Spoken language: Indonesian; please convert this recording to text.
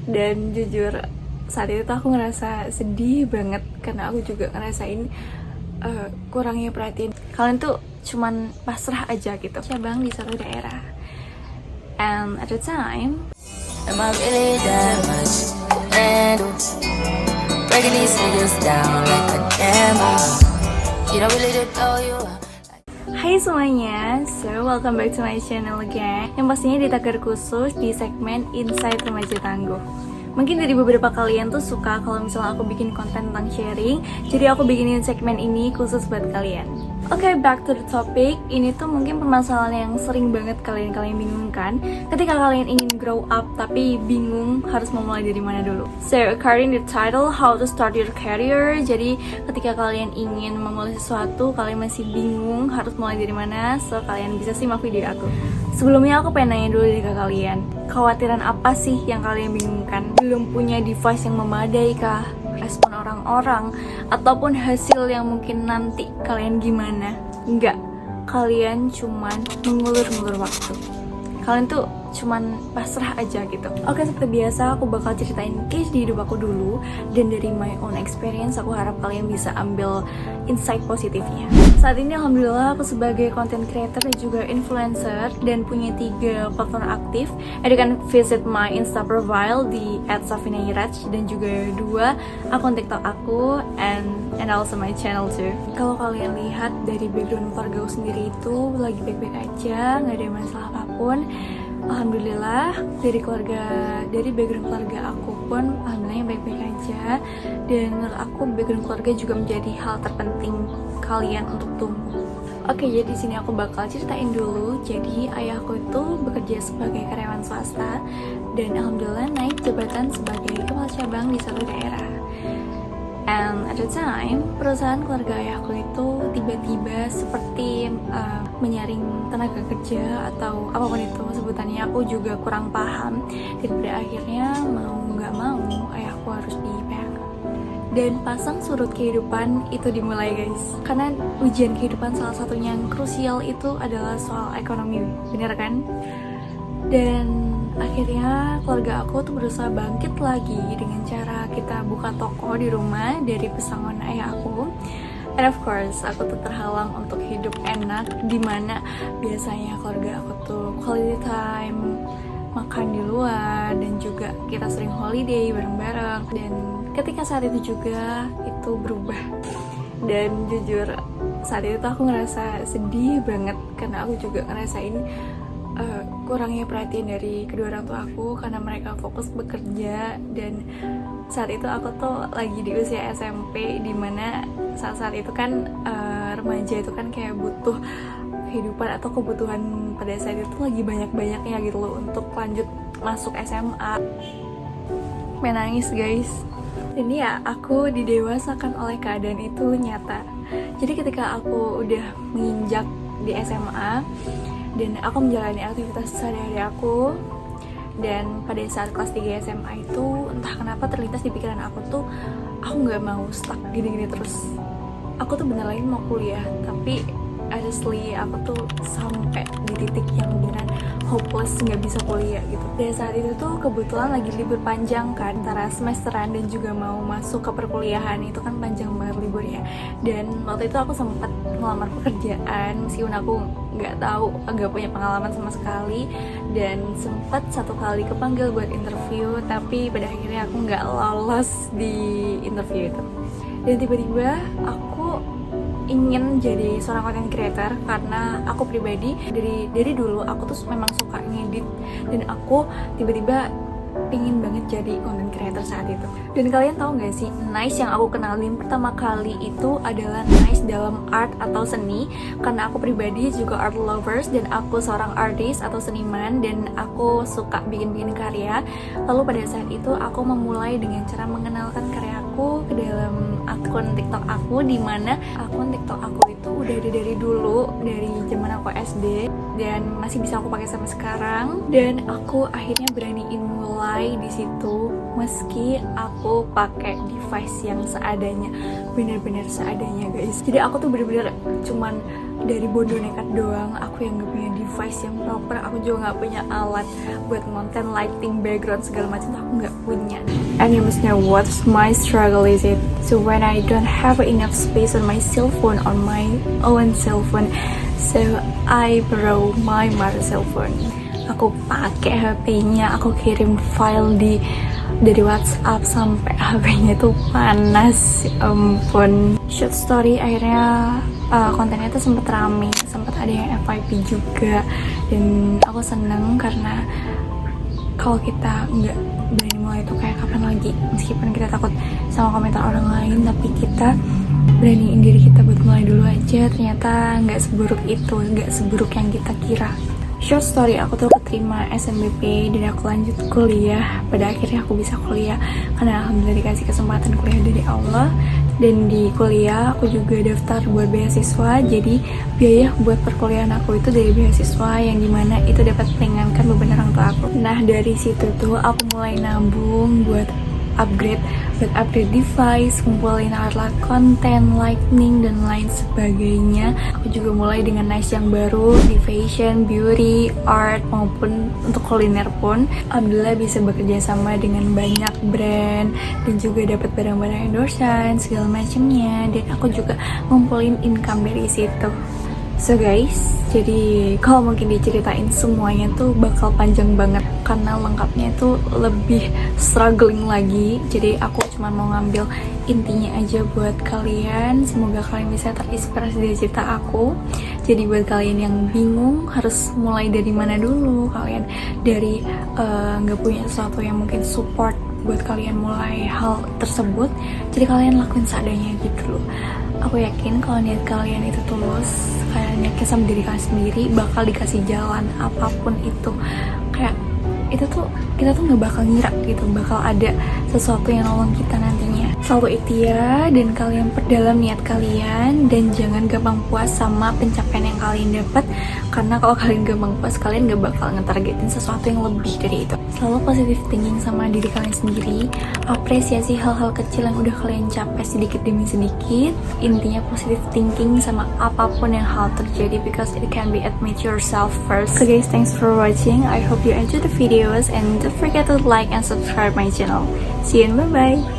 Dan jujur saat itu tuh aku ngerasa sedih banget karena aku juga ngerasain kurangnya perhatian. Kalian tuh cuman pasrah aja gitu, cabang di satu daerah. And at the time, Am I really that much to handle? Breaking these figures down like a camera. You don't really know you are. hai semuanya, so welcome back to my channel again. Yang pastinya di tagar khusus di segmen Insight Remaja Tangguh. Mungkin dari beberapa kalian tuh suka kalau misalnya aku bikin konten tentang sharing, jadi aku bikinin segmen ini khusus buat kalian. Oke, back to the topic. Ini tuh mungkin permasalahan yang sering banget kalian bingungkan ketika kalian ingin grow up tapi bingung harus memulai dari mana dulu. So, according to the title, how to start your career. Jadi, ketika kalian ingin memulai sesuatu, kalian masih bingung harus mulai dari mana. So, kalian bisa simak video aku. Sebelumnya aku pengen nanya dulu dari ke kalian, kekhawatiran apa sih yang kalian bingungkan? Belum punya device yang memadai kah? Respon orang-orang ataupun hasil yang mungkin nanti kalian gimana? Enggak, kalian cuman mengulur-ngulur waktu. Kalian tuh cuman pasrah aja gitu. Oke, seperti biasa aku bakal ceritain case di hidup aku dulu, dan dari my own experience aku harap kalian bisa ambil insight positifnya. Saat ini alhamdulillah aku sebagai content creator dan juga influencer dan punya 3 platform aktif. You can visit my Insta profile di @safinairaj dan juga 2 akun TikTok aku and also my channel too. Kalau kalian lihat dari background keluarga aku sendiri itu lagi baik-baik aja, nggak ada masalah apapun. Alhamdulillah dari background keluarga aku pun alhamdulillah baik-baik aja, dan menurut aku background keluarga juga menjadi hal terpenting kalian untuk tumbuh. Oke, jadi di sini aku bakal ceritain dulu. Jadi ayahku itu bekerja sebagai karyawan swasta dan alhamdulillah naik jabatan sebagai kepala cabang di satu daerah. And at the time, perusahaan keluarga ayahku itu tiba-tiba seperti menyaring tenaga kerja atau apapun itu sebutannya, aku juga kurang paham. Dan pada akhirnya mau nggak mau ayahku harus di PHK. Dan pasang surut kehidupan itu dimulai guys. Karena ujian kehidupan salah satunya yang krusial itu adalah soal ekonomi, bener kan? Dan akhirnya keluarga aku tuh berusaha bangkit lagi dengan cara kita buka toko di rumah dari pesangon ayah aku. And of course, aku tuh terhalang untuk hidup enak, dimana biasanya keluarga aku tuh quality time, makan di luar, dan juga kita sering holiday bareng-bareng. Dan ketika saat itu juga itu berubah. Dan jujur saat itu tuh aku ngerasa sedih banget karena aku juga ngerasain kurangnya perhatian dari kedua orang tua aku karena mereka fokus bekerja. Dan saat itu aku tuh lagi di usia SMP, dimana saat itu kan remaja itu kan kayak butuh kehidupan atau kebutuhan pada saat itu lagi banyak-banyaknya gitu loh untuk lanjut masuk SMA. Menangis guys. Dan ya, aku didewasakan oleh keadaan itu nyata. Jadi ketika aku udah menginjak di SMA dan aku menjalani aktivitas sehari-hari aku, dan pada saat kelas 3 SMA itu entah kenapa terlintas di pikiran aku tuh aku nggak mau stuck gini-gini terus. Aku tuh bener lagi mau kuliah, tapi honestly aku tuh sampai di titik yang beneran hopeless, nggak bisa kuliah gitu. Dan saat itu tuh kebetulan lagi libur panjang kan, antara semesteran dan juga mau masuk ke perkuliahan, itu kan panjang banget libur ya. Dan waktu itu aku sempat ngelamar pekerjaan meskipun aku nggak punya pengalaman sama sekali, dan sempat 1 kali kepanggil buat interview, tapi pada akhirnya aku nggak lolos di interview itu. Dan tiba-tiba aku ingin jadi seorang content creator karena aku pribadi dari dulu aku tuh memang suka ngedit, dan aku tiba-tiba pingin banget jadi content creator saat itu. Dan kalian tahu gak sih, Nice yang aku kenalin pertama kali itu adalah Nice dalam art atau seni, karena aku pribadi juga art lovers dan aku seorang artis atau seniman dan aku suka bikin karya. Lalu pada saat itu aku memulai dengan cara mengenalkan karyaku ke dalam akun TikTok aku, dimana akun TikTok aku itu udah ada dari dulu, dari zaman aku SD, dan masih bisa aku pakai sampai sekarang. Dan aku akhirnya beraniin mulai di situ meski aku pakai device yang seadanya, bener-bener seadanya guys. Jadi aku tuh bener-bener cuman dari bodoh nekat doang, aku yang gak punya device yang proper, aku juga gak punya alat buat ngonten, lighting, background segala macam tuh aku gak punya. And you must know what my struggle is it. So when I don't have enough space on my cell phone, on my own cell phone, so I borrow my mother's cell phone. Aku pakai HP-nya, aku kirim file dari WhatsApp sampai HP-nya tuh panas, ya ampun. Short story akhirnya kontennya tuh sempet rame, sempet ada yang FYP juga, dan aku seneng karena kalau kita nggak berani mulai itu kayak kapan lagi, meskipun kita takut sama komentar orang lain, tapi kita beraniin diri kita buat mulai dulu aja. Ternyata nggak seburuk itu, nggak seburuk yang kita kira. Short story, aku tuh keterima SNBP dan aku lanjut kuliah. Pada akhirnya aku bisa kuliah karena alhamdulillah dikasih kesempatan kuliah dari Allah. Dan di kuliah aku juga daftar buat beasiswa, jadi biaya buat perkuliahan aku itu dari beasiswa yang dimana itu dapat meringankan beban orang tua aku. Nah dari situ tuh aku mulai nabung buat upgrade device, kumpulin alat konten, lightning, dan lain sebagainya. Aku juga mulai dengan niche yang baru di fashion, beauty, art, maupun untuk kuliner pun. Alhamdulillah bisa bekerja sama dengan banyak brand dan juga dapat barang-barang endorsean segala macamnya, dan aku juga ngumpulin income dari situ. So guys, jadi kalau mungkin diceritain semuanya tuh bakal panjang banget karena lengkapnya tuh lebih struggling lagi. Jadi aku cuma mau ngambil intinya aja buat kalian. Semoga kalian bisa terinspirasi dari cerita aku. Jadi buat kalian yang bingung harus mulai dari mana dulu, kalian dari nggak punya sesuatu yang mungkin support buat kalian mulai hal tersebut, jadi kalian lakuin seadanya gitu loh. Aku yakin kalau niat kalian itu tulus, kalian yakin sama diri kalian sendiri, bakal dikasih jalan apapun itu. Kayak itu tuh kita tuh nggak bakal ngira gitu, bakal ada sesuatu yang nolong kita nantinya. Selalu ikhtiar dan kalian perdalam niat kalian, dan jangan gampang puas sama pencapaian yang kalian dapat, karena kalau kalian gampang puas kalian gak bakal ngetargetin sesuatu yang lebih dari itu. Selalu positive thinking sama diri kalian sendiri, apresiasi hal-hal kecil yang udah kalian capai sedikit demi sedikit. Intinya positive thinking sama apapun yang hal terjadi, because it can be admit yourself first. So guys, thanks for watching. I hope you enjoyed the videos and don't forget to like and subscribe my channel. See you and bye bye.